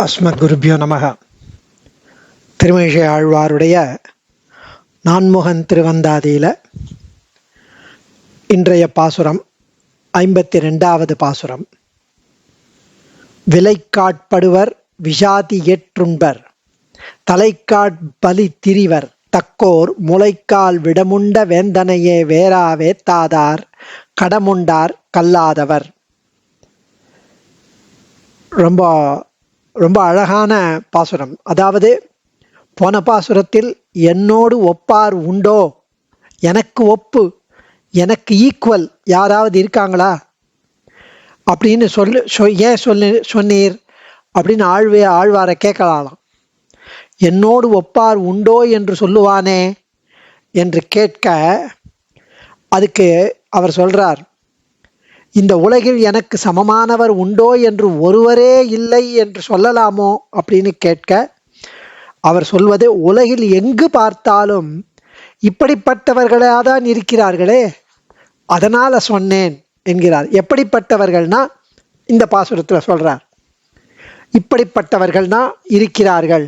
அஸ்மத் குருபியோ நமக. திருமழிசை ஆழ்வாருடைய நான்முகன் திருவந்தாதியில இன்றைய பாசுரம் 52வது பாசுரம். விலைக்காட்படுவர் விஷாதி ஏற்றுண்பர் தலைக்காட் பலி திரிவர் தக்கோர் முளைக்கால் விடமுண்ட வேந்தனையே வேரா வேத்தாதார் கடமுண்டார் கல்லாதவர். ரொம்ப ரொம்ப அழகான பாசுரம். அதாவது போன பாசுரத்தில் என்னோடு ஒப்பார் உண்டோ, எனக்கு ஒப்பு, எனக்கு ஈக்குவல் யாராவது இருக்காங்களா அப்படின்னு ஏன் சொன்னீர் அப்படின்னு ஆழ்வாரை கேட்கலாம். என்னோடு ஒப்பார் உண்டோ என்று சொல்லுவானே என்று கேட்க, அதுக்கு அவர் சொல்றார், இந்த உலகில் எனக்கு சமமானவர் உண்டோ என்று ஒருவரே இல்லை என்று சொல்லலாமோ அப்படின்னு கேட்க, அவர் சொல்வது, உலகில் எங்கு பார்த்தாலும் இப்படிப்பட்டவர்களாதான் இருக்கிறார்களே, அதனால சொன்னேன் என்கிறார். எப்படிப்பட்டவர்கள்னா இந்த பாசுரத்துல சொல்றார், இப்படிப்பட்டவர்கள்னா இருக்கிறார்கள்.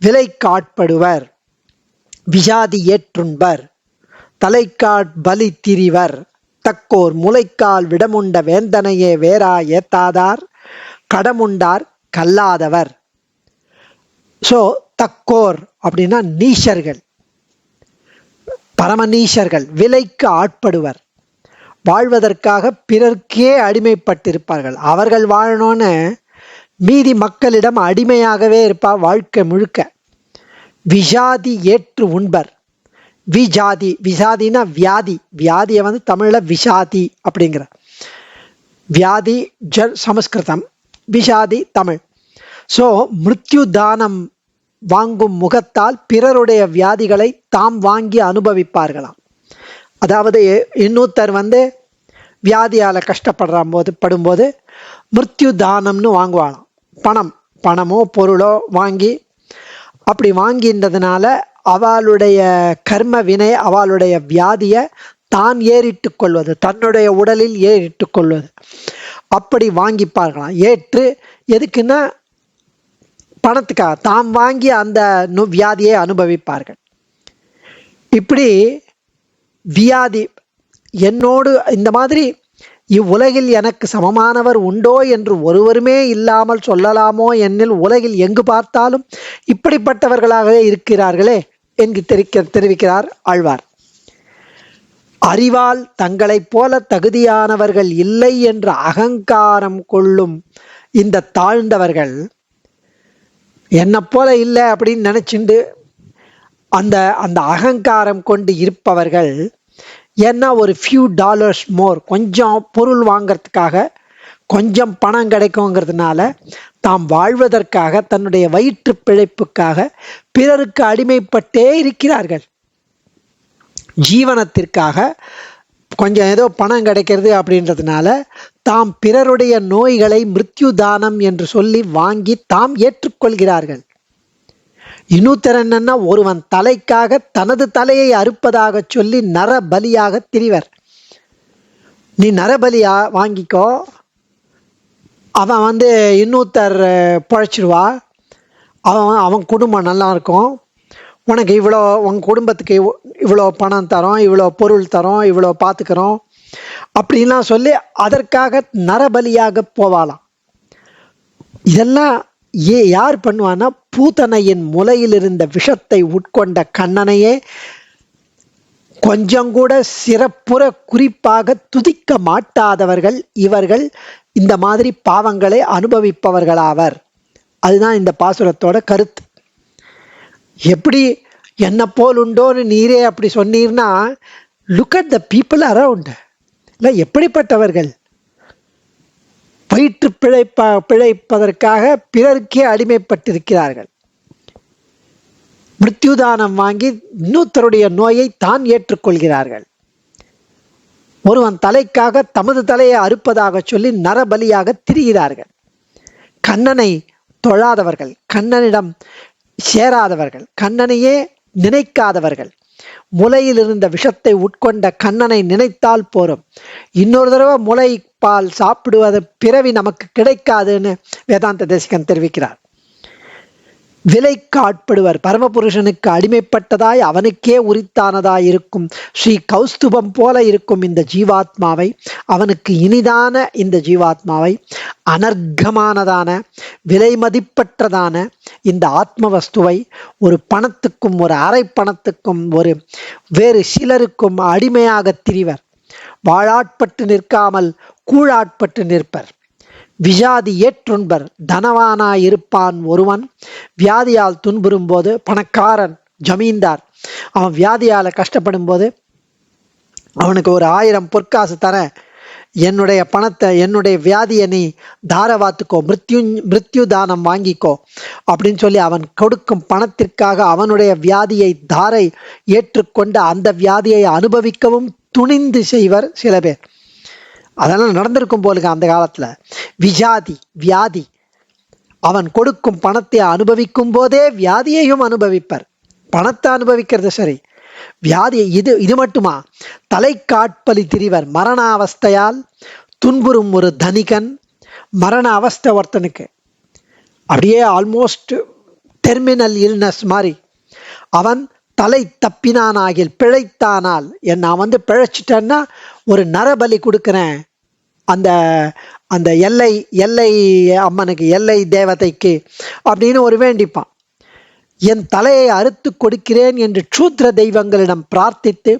விலைக்காட்படுவர் விஷாதி ஏற்றுண்பர் தலைக்காட் பலி திரிவர் தக்கோர் முளைக்கால் விடமுண்ட வேந்தனையே வேரா ஏத்தாதார் கடமுண்டார் கல்லாதவர். சோ தக்கோர் அப்படின்னா நீஷர்கள், பரமநீஷர்கள். விலைக்கு ஆட்படுவர், வாழ்வதற்காக பிறர்க்கே அடிமைப்பட்டிருப்பார்கள். அவர்கள் வாழணும்னு மீதி மக்களிடம் அடிமையாகவே இருப்பார் வாழ்க்கை முழுக்க. விஷாதி ஏற்று உண்பர். விஜாதி, விசாதினா வியாதி, வியாதியை தமிழ்ல விஷாதி அப்படிங்கிற. வியாதி சமஸ்கிருதம், விஷாதி தமிழ். ஸோ மிருத்யு தானம் வாங்கும் முகத்தால் பிறருடைய வியாதிகளை தாம் வாங்கி அனுபவிப்பார்களாம். அதாவது இன்னொருத்தர் வியாதியால படும்போது மிருத்யு தானம்னு வாங்குவாங்களாம். பணமோ பொருளோ வாங்கி, அப்படி வாங்கின்றதுனால அவளுடைய கர்ம வினை, அவளுடைய வியாதியை தான் ஏறிட்டு கொள்வது, தன்னுடைய உடலில் ஏறிட்டு கொள்வது, அப்படி வாங்கிப்பார்களாம். ஏற்று எதுக்குன்னா பணத்துக்காக தாம் வாங்கி அந்த வியாதியை அனுபவிப்பார்கள். இப்படி வியாதி என்னோடு இந்த மாதிரி இவ்வுலகில் எனக்கு சமமானவர் உண்டோ என்று ஒருவருமே இல்லாமல் சொல்லலாமோ என்னில் உலகில் எங்கு பார்த்தாலும் இப்படிப்பட்டவர்களாகவே இருக்கிறார்களே என்று தெரிவிக்கிறார் ஆழ்வார். அறிவால் தங்களைப் போல தகுதியானவர்கள் இல்லை என்று அகங்காரம் கொள்ளும் இந்த தாழ்ந்தவர்கள், என்னை போல இல்லை அப்படின்னு நினைச்சுண்டு அந்த அந்த அகங்காரம் கொண்டு இருப்பவர்கள், ஏன்னா ஒரு ஃபியூ டாலர்ஸ் மோர், கொஞ்சம் பொருள் வாங்கிறதுக்காக கொஞ்சம் பணம் கிடைக்குங்கிறதுனால தாம் வாழ்வதற்காக தன்னுடைய வயிற்று பிழைப்புக்காக பிறருக்கு அடிமைப்பட்டே இருக்கிறார்கள். ஜீவனத்திற்காக கொஞ்சம் ஏதோ பணம் கிடைக்கிறது அப்படின்றதுனால தாம் பிறருடைய நோய்களை மிருத்யு தானம் என்று சொல்லி வாங்கி தாம் ஏற்றுக்கொள்கிறார்கள். இன்னொருத்தர் என்னன்னா, ஒருவன் தலைக்காக தனது தலையை அறுப்பதாக சொல்லி நரபலியாக திரிவர். நீ நரபலியா வாங்கிக்கோ, அவன் இன்னொருத்தர் பழைச்சிடுவா, அவன் குடும்பம் நல்லா இருக்கும், உனக்கு இவ்வளோ, உன் குடும்பத்துக்கு இவ்வளோ பணம் தரோம், இவ்வளோ பொருள் தரோம், இவ்வளோ பார்த்துக்கிறோம் அப்படின்லாம் சொல்லி அதற்காக நரபலியாக போவாளாம். இதெல்லாம் யார் பண்ணுவான்னா, பூத்தனையின் முலையில் இருந்த விஷத்தை உட்கொண்ட கண்ணனையே கொஞ்சம் கூட சிறப்புற குறிப்பாக துதிக்க மாட்டாதவர்கள் இவர்கள். இந்த மாதிரி பாவங்களை அனுபவிப்பவர்களாவர். அதுதான் இந்த பாசுரத்தோட கருத்து. எப்படி என்ன போல் உண்டோன்னு நீரே அப்படி சொன்னீர்னா, look at the people around. இல்லை, எப்படிப்பட்டவர்கள் வயிற்று பிழைப்பதற்காக பிறருக்கே அடிமைப்பட்டிருக்கிறார்கள். மிருத்யுதானம் வாங்கி இன்னொருத்தருடைய நோயை தான் ஏற்றுக்கொள்கிறார்கள். ஒருவன் தலைக்காக தமது தலையை அறுப்பதாக சொல்லி நரபலியாக திரிகிறார்கள். கண்ணனை தொழாதவர்கள், கண்ணனிடம் சேராதவர்கள், கண்ணனையே நினைக்காதவர்கள், முலையில் இருந்த விஷத்தை உட்கொண்ட கண்ணனை நினைத்தால் போரும். இன்னொரு தடவை முலை பால் சாப்பிடுவது பிறவி நமக்கு கிடைக்காதுன்னு வேதாந்த தேசிகன் தெரிவிக்கிறார். விலைக்கு ஆட்படுவர், பரமபுருஷனுக்கு அடிமைப்பட்டதாய் அவனுக்கே உரித்தானதாய் இருக்கும் ஸ்ரீ கௌஸ்துபம் போல இருக்கும் இந்த ஜீவாத்மாவை, அவனுக்கு இனிதான இந்த ஜீவாத்மாவை, அனர்க்கமானதான விலை மதிப்பற்றதான இந்த ஆத்ம வஸ்துவை ஒரு பணத்துக்கும் ஒரு அரை பணத்துக்கும் ஒரு வேறு சிலருக்கும் அடிமையாக திரிவர். வாழாட்பட்டு நிற்காமல் கூழாட்பட்டு நிற்பர். வியாதி ஏற்றுண்பர். தனவானாயிருப்பான் ஒருவன் வியாதியால் துன்புறும் போது, பணக்காரன் ஜமீன்தார் அவன் வியாதியால கஷ்டப்படும் போது அவனுக்கு ஒரு 1000 பொற்காசு தர, என்னுடைய பணத்தை என்னுடைய வியாதியை நீ தாரவாத்துக்கோ, மிருத்யு தானம் வாங்கிக்கோ அப்படின்னு சொல்லி அவன் கொடுக்கும் பணத்திற்காக அவனுடைய வியாதியை தாரை ஏற்றுக்கொண்டு அந்த வியாதியை அனுபவிக்கவும் துணிந்து செய்வர் சில பேர். அதெல்லாம் நடந்திருக்கும் போலுங்க அந்த காலத்துல. விஜாதி வியாதி, அவன் கொடுக்கும் பணத்தை அனுபவிக்கும் போதே வியாதியையும் அனுபவிப்பர். பணத்தை அனுபவிக்கிறது சரி, வியாதி இது மட்டுமா? தலை காட்பலி திரிவர். மரண அவஸ்தையால் துன்புறும் ஒரு தனிகன், மரண அவஸ்தை ஒருத்தனுக்கு அப்படியே ஆல்மோஸ்ட் டெர்மினல் இல்னஸ் மாதிரி, அவன் தலை தப்பினானாகில் பிழைத்தானால், நான் பிழைச்சிட்டேன்னா ஒரு நரபலி கொடுக்குறேன் அந்த அந்த எல்லை அம்மனுக்கு, எல்லை தேவதைக்கு அப்படின்னு ஒரு வேண்டிப்பான். என் தலையை அறுத்து கொடுக்கிறேன் என்று க்ஷூத்ர தெய்வங்களிடம் பிரார்த்தித்து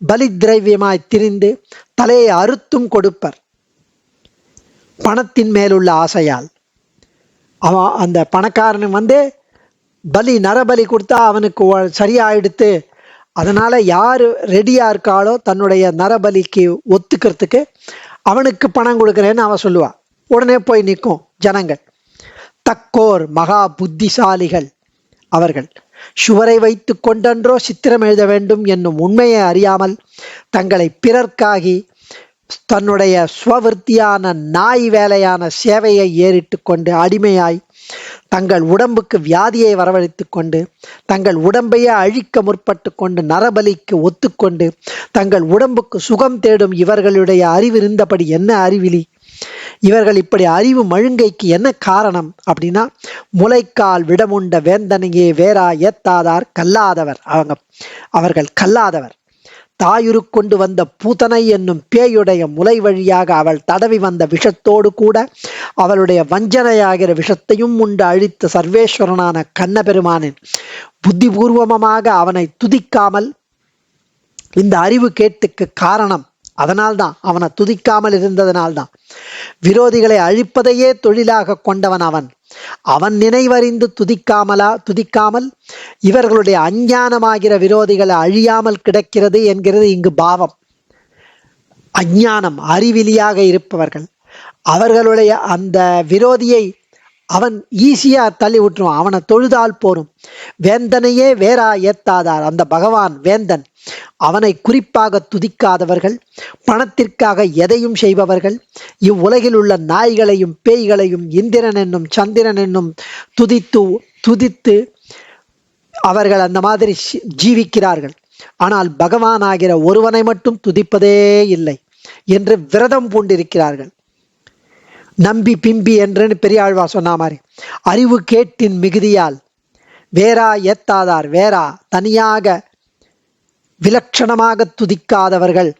பலி திரவியமாய் திரிந்து தலையை அறுத்தும் கொடுப்பர். பணத்தின் மேலுள்ள ஆசையால் அவன் அந்த பணக்காரன் நரபலி கொடுத்தா அவனுக்கு சரியாயிடுத்து, அதனால யாரு ரெடியா இருக்காளோ தன்னுடைய நரபலிக்கு ஒத்துக்கிறதுக்கு அவனுக்கு பணம் கொடுக்குறேன்னு அவன் சொல்லுவா. உடனே போய் நிற்கும் ஜனங்கள். தக்கோர் மகா புத்திசாலிகள் அவர்கள். சுவரை வைத்து கொண்டன்றோ சித்திரம் எழுத வேண்டும் என்னும் உண்மையை அறியாமல் தங்களை பிறர்க்காகி தன்னுடைய ஸ்வவிருத்தியான நாய் வேலையான சேவையை ஏறிட்டு கொண்டு அடிமையாய் தங்கள் உடம்புக்கு வியாதியை வரவழைத்து கொண்டு தங்கள் உடம்பையே அழிக்க முற்பட்டு கொண்டு நரபலிக்கு ஒத்துக்கொண்டு தங்கள் உடம்புக்கு சுகம் தேடும் இவர்களுடைய அறிவு இருந்தபடி என்ன அறிவிலி? இவர்கள் இப்படி அறிவு மழுங்கைக்கு என்ன காரணம் அப்படின்னா, முளைக்கால் விடமுண்ட வேந்தனையே வேறா ஏத்தாதார் கல்லாதவர். அவர்கள் கல்லாதவர். தாயுரு கொண்டு வந்த பூத்தனை என்னும் பேயுடைய முலை வழியாக அவள் தடவி வந்த விஷத்தோடு கூட அவளுடைய வஞ்சனையாகிற விஷத்தையும் உண்டு அழித்த சர்வேஸ்வரனான கண்ணபெருமானின் புத்திபூர்வமாக அவனை துதிக்காமல் இந்த அறிவு கேட்டுக்கு காரணம். அதனால்தான் அவனை துதிக்காமல் இருந்ததனால்தான் விரோதிகளை அழிப்பதையே தொழிலாக கொண்டவன் அவன் நினைவறிந்து துதிக்காமல் இவர்களுடைய அஞ்ஞானமாகிற விரோதிகளை அழியாமல் கிடக்கிறது என்கிறது இங்கு பாவம். அஞ்ஞானம் அறிவிலியாக இருப்பவர்கள் அவர்களுடைய அந்த விரோதியை அவன் ஈஸியா தள்ளி விட்டுருவான். அவனை தொழுதால் போரும். வேந்தனையே வேறா ஏத்தாதார். அந்த பகவான் வேந்தன் அவனை குறிப்பாக துதிக்காதவர்கள், பணத்திற்காக எதையும் செய்பவர்கள், இவ்வுலகில் உள்ள நாய்களையும் பேய்களையும் இந்திரன் என்னும் சந்திரன் என்னும் துதித்து அவர்கள் அந்த மாதிரி ஜீவிக்கிறார்கள். ஆனால் பகவான் ஆகிற ஒருவனை மட்டும் துதிப்பதே இல்லை என்று விரதம் பூண்டிருக்கிறார்கள். நம்பி பிம்பி என்று பெரியாழ்வா சொன்ன மாதிரி அறிவு கேட்டின் மிகுதியால் வேறா ஏத்தாதார், வேறா தனியாக விலட்சணமாக துதிக்காதவர்கள்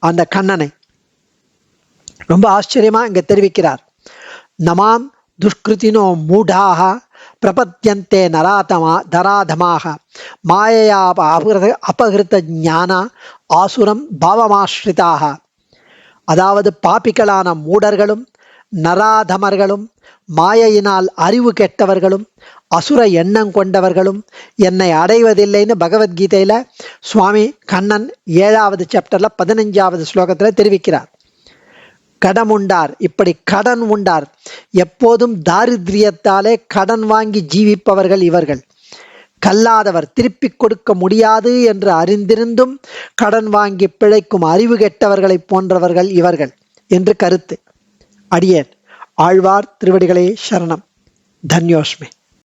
அந்த கண்ணனை. ரொம்ப ஆச்சரியமா இங்க தெரிவிக்கிறார். நமாம் துஷ்கிருத்தினோ மூடாக பிரபத்யந்தே தராதமாக மாயையா அபகிருத ஞானா ஆசுரம் பாவமாஸ்ரிதாக. அதாவது பாபிகளான மூடர்களும் நராதமர்களும் மாயையினால் அறிவு கெட்டவர்களும் அசுர எண்ணம் கொண்டவர்களும் என்னை அடைவதில்லைன்னு பகவத்கீதையில சுவாமி கண்ணன் 7வது சாப்டர்ல 15வது ஸ்லோகத்துல தெரிவிக்கிறார். கடன் உண்டார், இப்படி கடன் உண்டார், எப்போதும் தாரித்ரியத்தாலே கடன் வாங்கி ஜீவிப்பவர்கள் இவர்கள். கல்லாதவர், திருப்பி கொடுக்க முடியாது என்று அறிந்திருந்தும் கடன் வாங்கி பிழைக்கும் அறிவு கெட்டவர்களை போன்றவர்கள் இவர்கள் என்று கருத்து. அடியேன் ஆழ்வார் திருவடிகளே சரணம். தன்யோஸ்மி.